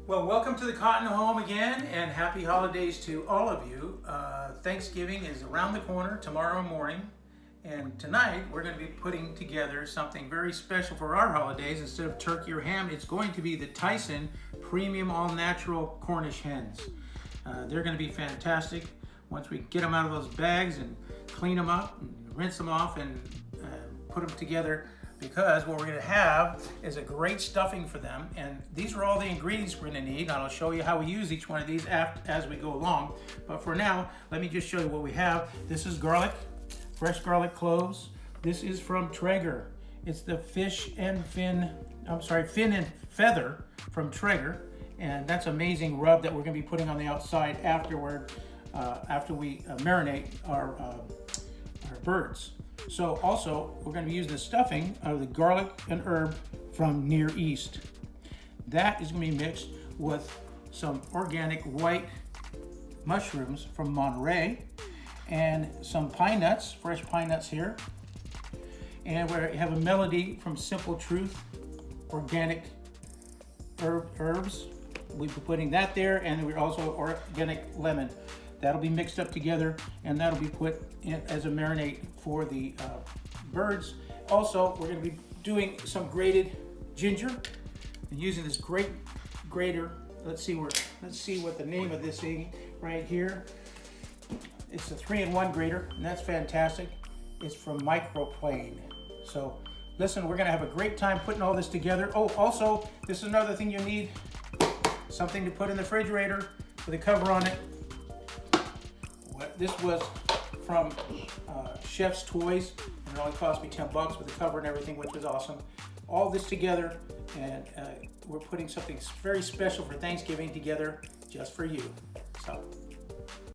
Well, welcome to the Cotton Home again, and happy holidays to all of you. Thanksgiving is around the corner tomorrow morning, and tonight we're going to be putting together something very special for our holidays. Instead of turkey or ham, it's going to be the Tyson Premium All Natural Cornish Hens. They're going to be fantastic once we get them out of those bags and clean them up and rinse them off and put them together, because what we're going to have is a great stuffing for them. And these are all the ingredients we're going to need. And I'll show you how we use each one of these as we go along. But for now, let me just show you what we have. This is garlic, fresh garlic cloves. This is from Traeger. It's the fin and feather from Traeger. And that's amazing rub that we're going to be putting on the outside afterward, after we marinate our birds. So also, we're going to be using the stuffing of the garlic and herb from Near East. That is going to be mixed with some organic white mushrooms from Monterey and some pine nuts, fresh pine nuts here. And we have a melody from Simple Truth, organic herbs. We'll be putting that there, and we're also organic lemon. That'll be mixed up together, and that'll be put in as a marinade for the birds. Also, we're going to be doing some grated ginger and using this great grater. Let's see what the name of this thing right here. It's a 3-in-1 grater, and that's fantastic. It's from Microplane. So listen, we're going to have a great time putting all this together. Oh, also, this is another thing you need: something to put in the refrigerator with a cover on it. This was from Chef's Toys, and it only cost me $10 with the cover and everything, which was awesome. All this together, and we're putting something very special for Thanksgiving together just for you. So